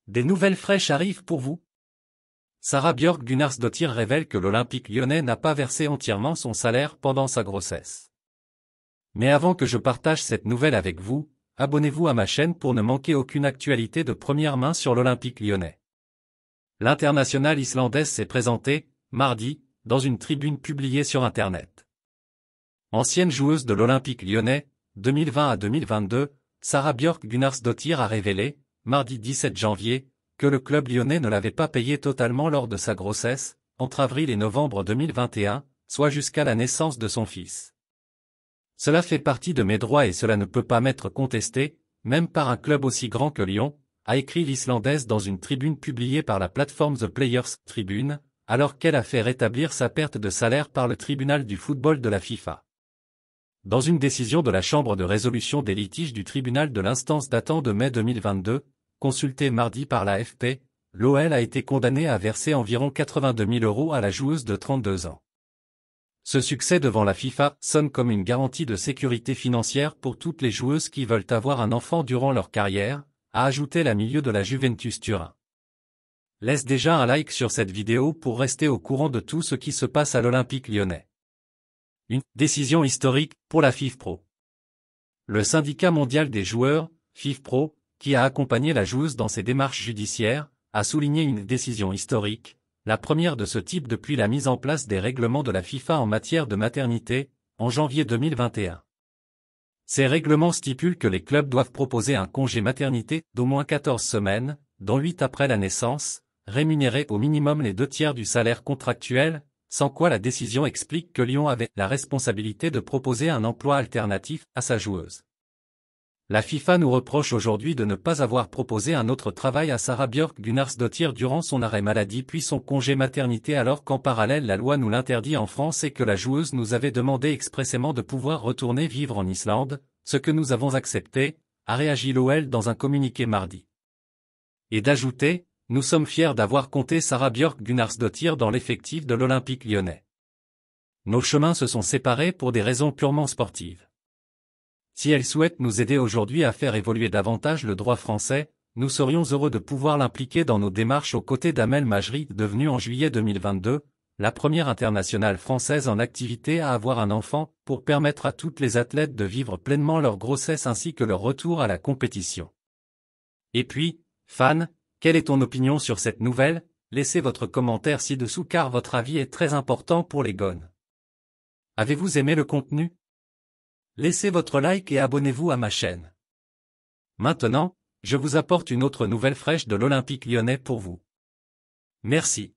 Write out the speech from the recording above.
Des nouvelles fraîches arrivent pour vous. Sara Björk Gunnarsdottir révèle que l'Olympique lyonnais n'a pas versé entièrement son salaire pendant sa grossesse. Mais avant que je partage cette nouvelle avec vous, abonnez-vous à ma chaîne pour ne manquer aucune actualité de première main sur l'Olympique lyonnais. L'internationale islandaise s'est présentée, mardi, dans une tribune publiée sur Internet. Ancienne joueuse de l'Olympique lyonnais, 2020 à 2022, Sara Björk Gunnarsdottir a révélé, mardi 17 janvier, que le club lyonnais ne l'avait pas payé totalement lors de sa grossesse, entre avril et novembre 2021, soit jusqu'à la naissance de son fils. Cela fait partie de mes droits et cela ne peut pas m'être contesté, même par un club aussi grand que Lyon, a écrit l'Islandaise dans une tribune publiée par la plateforme The Players Tribune, alors qu'elle a fait rétablir sa perte de salaire par le tribunal du football de la FIFA. Dans une décision de la Chambre de résolution des litiges du tribunal de l'instance datant de mai 2022, consultée mardi par l'AFP, l'OL a été condamné à verser environ 82 000 € à la joueuse de 32 ans. Ce succès devant la FIFA sonne comme une garantie de sécurité financière pour toutes les joueuses qui veulent avoir un enfant durant leur carrière, a ajouté la milieu de la Juventus Turin. Laisse déjà un like sur cette vidéo pour rester au courant de tout ce qui se passe à l'Olympique lyonnais. Une décision historique pour la FIFPro. Le syndicat mondial des joueurs, FIFPro, qui a accompagné la joueuse dans ses démarches judiciaires, a souligné une décision historique, la première de ce type depuis la mise en place des règlements de la FIFA en matière de maternité, en janvier 2021. Ces règlements stipulent que les clubs doivent proposer un congé maternité d'au moins 14 semaines, dont 8 après la naissance, rémunéré au minimum les 2/3 du salaire contractuel, sans quoi la décision explique que Lyon avait la responsabilité de proposer un emploi alternatif à sa joueuse. La FIFA nous reproche aujourd'hui de ne pas avoir proposé un autre travail à Sara Björk Gunnarsdottir durant son arrêt maladie puis son congé maternité alors qu'en parallèle la loi nous l'interdit en France et que la joueuse nous avait demandé expressément de pouvoir retourner vivre en Islande, ce que nous avons accepté, a réagi l'OL dans un communiqué mardi. Et d'ajouter, nous sommes fiers d'avoir compté Sara Björk Gunnarsdottir dans l'effectif de l'Olympique lyonnais. Nos chemins se sont séparés pour des raisons purement sportives. Si elle souhaite nous aider aujourd'hui à faire évoluer davantage le droit français, nous serions heureux de pouvoir l'impliquer dans nos démarches aux côtés d'Amel Majri, devenue en juillet 2022, la première internationale française en activité à avoir un enfant, pour permettre à toutes les athlètes de vivre pleinement leur grossesse ainsi que leur retour à la compétition. Et puis, fan, quelle est ton opinion sur cette nouvelle? Laissez votre commentaire ci-dessous car votre avis est très important pour les gones. Avez-vous aimé le contenu? Laissez votre like et abonnez-vous à ma chaîne. Maintenant, je vous apporte une autre nouvelle fraîche de l'Olympique lyonnais pour vous. Merci.